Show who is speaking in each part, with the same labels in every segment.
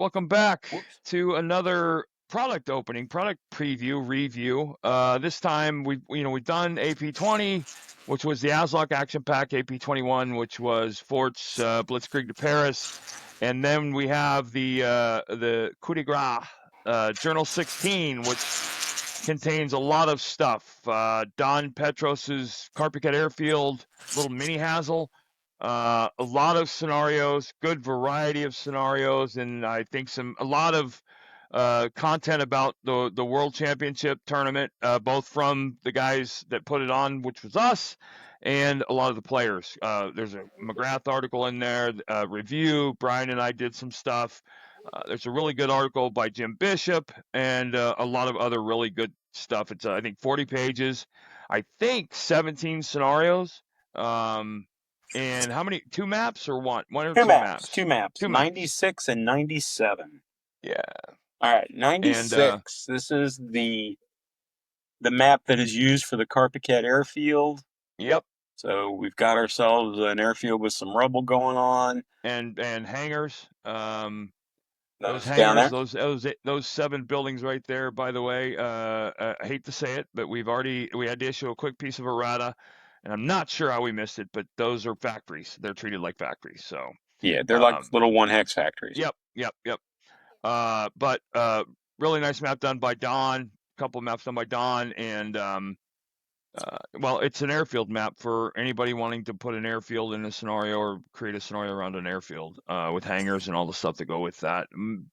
Speaker 1: Welcome back
Speaker 2: Whoops.
Speaker 1: to another product preview, review. This time we've done AP20, which was the ASLOC Action Pack, AP21, which was Fort's Blitzkrieg to Paris, and then we have the Coup de Grace Journal 16, which contains a lot of stuff. Don Petros's Carpiquet Airfield, little mini Hazel. A lot of scenarios, good variety of scenarios, and I think a lot of content about the World Championship tournament, both from the guys that put it on, which was us, and a lot of the players. There's a McGrath article in there, review. Brian and I did some stuff. There's a really good article by Jim Bishop and a lot of other really good stuff. It's I think 40 pages. I think 17 scenarios. And how many? Two maps or one? One or
Speaker 2: Two
Speaker 1: two
Speaker 2: maps.
Speaker 1: maps?
Speaker 2: Two maps.
Speaker 1: Two maps.
Speaker 2: 96 and 97.
Speaker 1: Yeah.
Speaker 2: All right,
Speaker 1: And
Speaker 2: 96. This is the map that is used for the Carpiquet Airfield.
Speaker 1: yep.
Speaker 2: So we've got ourselves an airfield with some rubble going on.
Speaker 1: And hangars. Those
Speaker 2: Those down
Speaker 1: hangars,
Speaker 2: there.
Speaker 1: those 7 buildings right there. By the way, I hate to say it, but we had to issue a quick piece of errata, and I'm not sure how we missed it, but those are factories. They're treated like factories. So,
Speaker 2: Yeah, they're like little 1-hex factories.
Speaker 1: yep. But really nice map done by Don. A couple maps done by Don, and well, it's an airfield map for anybody wanting to put an airfield in a scenario or create a scenario around an airfield with hangars and all the stuff that go with that.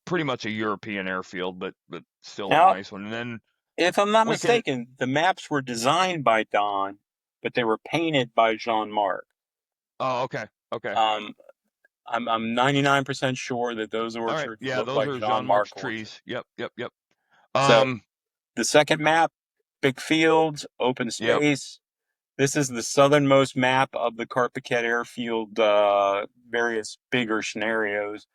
Speaker 1: Pretty much a European airfield, but still a
Speaker 2: Now,
Speaker 1: nice one. And then
Speaker 2: if I'm not
Speaker 1: we can.
Speaker 2: mistaken, the maps were designed by Don, but they were painted by Jean-Marc.
Speaker 1: Oh, okay.
Speaker 2: Um, I'm 99% sure that those
Speaker 1: All right.
Speaker 2: orchards
Speaker 1: Yeah,
Speaker 2: look
Speaker 1: those
Speaker 2: like
Speaker 1: are
Speaker 2: Jean-Marc
Speaker 1: Jean-Marc's
Speaker 2: orchards.
Speaker 1: trees. Yep.
Speaker 2: So
Speaker 1: Um.
Speaker 2: the second map, big fields, open
Speaker 1: Yep.
Speaker 2: space. This is the southernmost map of the Carpiquet Airfield, various bigger scenarios.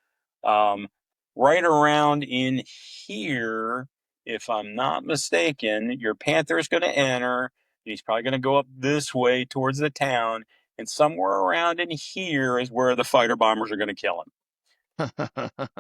Speaker 2: Right around in here, if I'm not mistaken, your Panther is going to enter. He's probably going to go up this way towards the town, and somewhere around in here is where the fighter bombers are going to kill him.
Speaker 1: But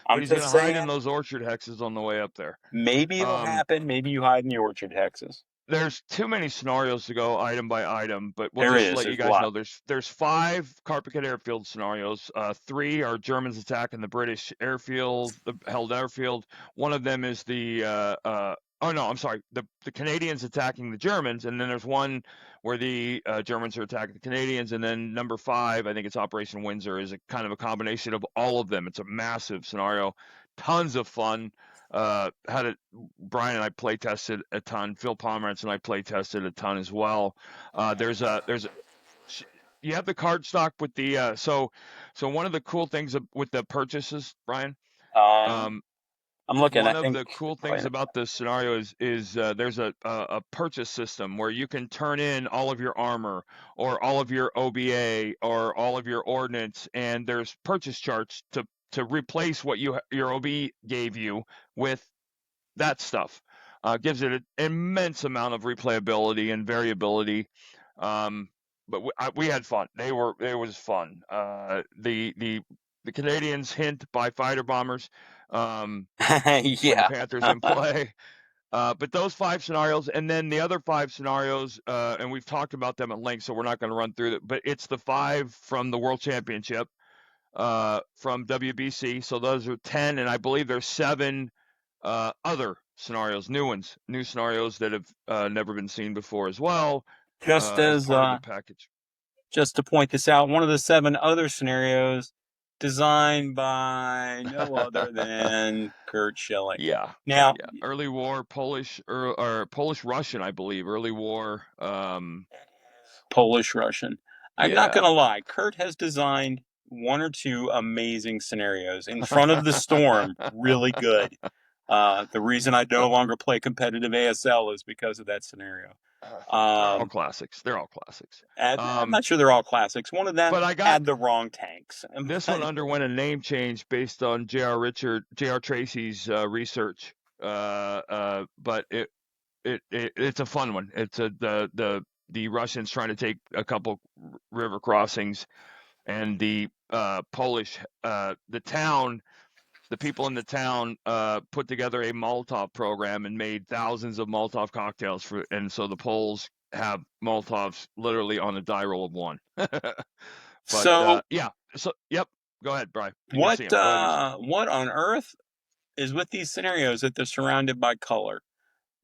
Speaker 2: I'm
Speaker 1: he's
Speaker 2: just
Speaker 1: gonna hide in
Speaker 2: saying,
Speaker 1: those orchard hexes on the way up there.
Speaker 2: maybe it'll
Speaker 1: Um.
Speaker 2: happen. Maybe you hide in the orchard hexes.
Speaker 1: There's too many scenarios to go item by item, but we'll
Speaker 2: There
Speaker 1: just
Speaker 2: is.
Speaker 1: let you
Speaker 2: There's a
Speaker 1: guys know
Speaker 2: lot.
Speaker 1: there's 5 Carpiquet airfield scenarios. 3 are Germans attacking the British airfield, the held airfield. One of them is oh no, I'm sorry, the Canadians attacking the Germans, and then there's one where the Germans are attacking the Canadians, and then number 5, I think it's Operation Windsor, is a kind of a combination of all of them. It's a massive scenario, tons of fun. Had it. Brian and I play tested a ton. Phil Pomerantz and I play tested a ton as well. There's a you have the card stock with the so one of the cool things with the purchases, Brian.
Speaker 2: Um,
Speaker 1: Um,
Speaker 2: I'm looking. I
Speaker 1: one of
Speaker 2: think.
Speaker 1: the cool
Speaker 2: Wait a
Speaker 1: things
Speaker 2: minute.
Speaker 1: about this scenario is there's a purchase system where you can turn in all of your armor or all of your OBA or all of your ordnance, and there's purchase charts to replace what your OB gave you with that stuff. Gives it an immense amount of replayability and variability. Um, but we had fun. It was fun. The Canadians hint by fighter bombers when the
Speaker 2: Yeah.
Speaker 1: Panthers in play. But those 5 scenarios, and then the other 5 scenarios, and we've talked about them at length, so we're not going to run through it. But it's the 5 from the World Championship from WBC. So those are 10, and I believe there's 7 other scenarios, new scenarios that have never been seen before as well,
Speaker 2: Just
Speaker 1: as
Speaker 2: as
Speaker 1: part of the package.
Speaker 2: just to point this out, one of the 7 other scenarios designed by no other than Curt Schilling.
Speaker 1: Yeah,
Speaker 2: Now,
Speaker 1: yeah. Early war, Polish or Polish Russian, I believe. Early war.
Speaker 2: Polish Russian. I'm not
Speaker 1: Yeah.
Speaker 2: going to lie, Curt has designed 1 or 2 amazing scenarios. In Front of the Storm, really good. The reason I no longer play competitive ASL is because of that scenario.
Speaker 1: They're all
Speaker 2: Um,
Speaker 1: classics. They're all classics.
Speaker 2: and I'm not sure they're all classics. One of them
Speaker 1: But I got
Speaker 2: had the wrong tanks.
Speaker 1: this one underwent a name change based on J.R. Tracy's research. But it's a fun one. It's the Russians trying to take a couple river crossings, and the Polish the town the people in the town put together a Molotov program and made thousands of Molotov cocktails and so the Poles have Molotovs literally on a die roll of one. But
Speaker 2: So
Speaker 1: yeah, so yep. Go ahead, Brian. You can
Speaker 2: what
Speaker 1: see them. Go ahead.
Speaker 2: what on earth is with these scenarios that they're surrounded by color?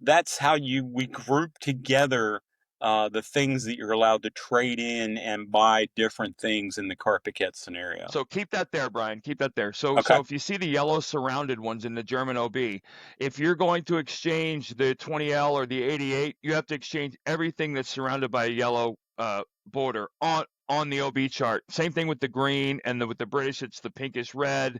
Speaker 2: That's how we group together the things that you're allowed to trade in and buy different things in the carpet scenario.
Speaker 1: So keep that there, Brian. Keep that there. So
Speaker 2: Okay.
Speaker 1: if you see the yellow surrounded ones in the German OB, if you're going to exchange the 20L or the 88, you have to exchange everything that's surrounded by a yellow border on the OB chart. Same thing with the green, and with the British, it's the pinkish red.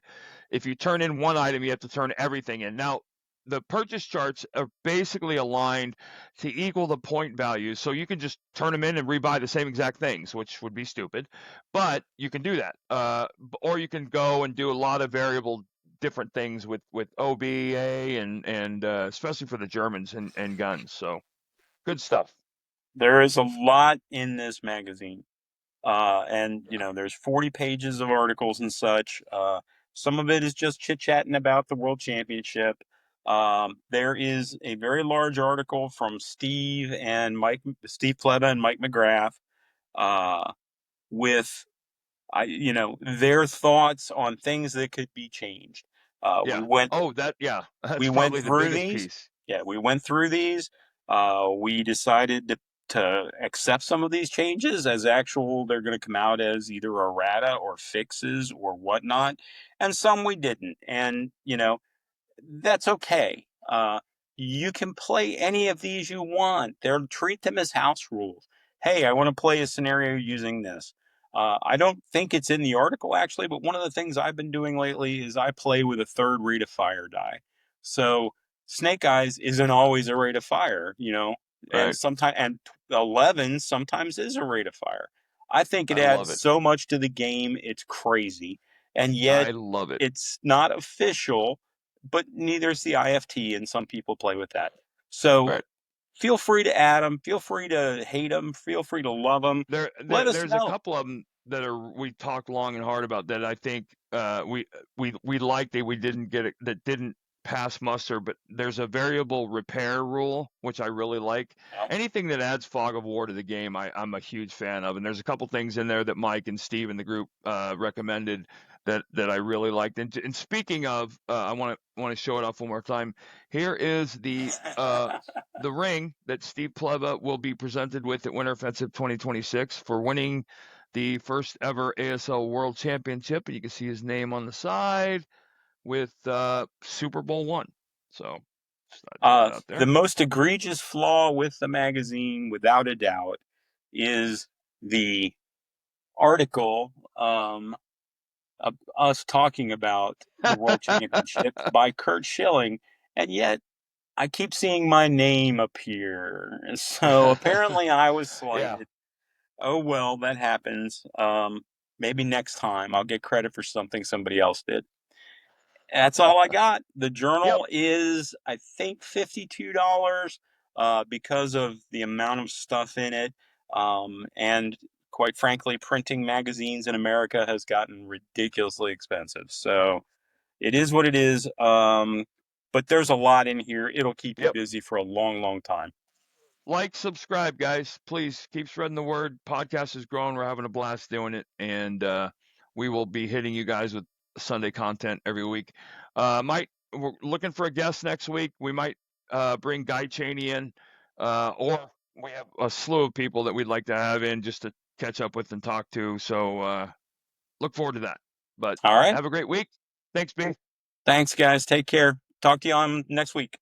Speaker 1: If you turn in one item, you have to turn everything in. Now, the purchase charts are basically aligned to equal the point values, so you can just turn them in and rebuy the same exact things, which would be stupid, but you can do that. Or you can go and do a lot of variable different things with OBA and especially for the Germans and guns. So good stuff.
Speaker 2: There is a lot in this magazine. And there's 40 pages of articles and such. Some of it is just chit chatting about the world championship. There is a very large article from Steve Pleba and Mike McGrath, with their thoughts on things that could be changed. Uh, we
Speaker 1: Yeah.
Speaker 2: went
Speaker 1: Oh, yeah.
Speaker 2: we
Speaker 1: That's
Speaker 2: went
Speaker 1: probably the
Speaker 2: through
Speaker 1: biggest
Speaker 2: these.
Speaker 1: piece.
Speaker 2: Yeah, we went through these. We decided to accept some of these changes as actual. They're going to come out as either errata or fixes or whatnot, and some we didn't. And that's okay. You can play any of these you want. Treat them as house rules. Hey, I want to play a scenario using this. I don't think it's in the article actually, but one of the things I've been doing lately is I play with a third rate of fire die. So Snake Eyes isn't always a rate of fire, and
Speaker 1: Right.
Speaker 2: sometimes, and 11 sometimes is a rate of fire. I think it
Speaker 1: I love
Speaker 2: adds
Speaker 1: it.
Speaker 2: so much to the game. It's crazy, and yet
Speaker 1: I love it.
Speaker 2: it's not official, but neither is the IFT, and some people play with that. So
Speaker 1: Right.
Speaker 2: feel free to add them. Feel free to hate them. Feel free to love them. Let us
Speaker 1: There's a
Speaker 2: know.
Speaker 1: couple of them that we talked long and hard about that I think we liked that we didn't get it, that didn't pass muster. But there's a variable repair rule which I really like.
Speaker 2: Well,
Speaker 1: Anything that adds fog of war to the game, I'm a huge fan of. And there's a couple things in there that Mike and Steve in the group recommended that I really liked. And speaking of, I want to show it off one more time. Here is the ring that Steve Pleva will be presented with at Winter Offensive 2026 for winning the first ever ASL World Championship. And you can see his name on the side with Super Bowl one. So just throw that out
Speaker 2: the
Speaker 1: there.
Speaker 2: most egregious flaw with the magazine, without a doubt, is the article, of us talking about the World Championship by Curt Schilling, and yet I keep seeing my name appear. So apparently I was
Speaker 1: Yeah.
Speaker 2: slighted. Oh well, that happens. Maybe next time I'll get credit for something somebody else did. That's all I got. The
Speaker 1: Yep.
Speaker 2: journal is, I think, $52 because of the amount of stuff in it. And quite frankly, printing magazines in America has gotten ridiculously expensive. So it is what it is. But there's a lot in here. It'll keep you
Speaker 1: Yep.
Speaker 2: busy for a long, long time.
Speaker 1: Like, subscribe, guys. Please keep spreading the word. Podcast is growing. We're having a blast doing it, and we will be hitting you guys with Sunday content every week. We're looking for a guest next week. We might bring Guy Cheney in, or we have a slew of people that we'd like to have in just to catch up with and talk to. So look forward to that. But
Speaker 2: All right.
Speaker 1: have a great week. Thanks, B.
Speaker 2: Thanks, guys. Take care. Talk to you on next week.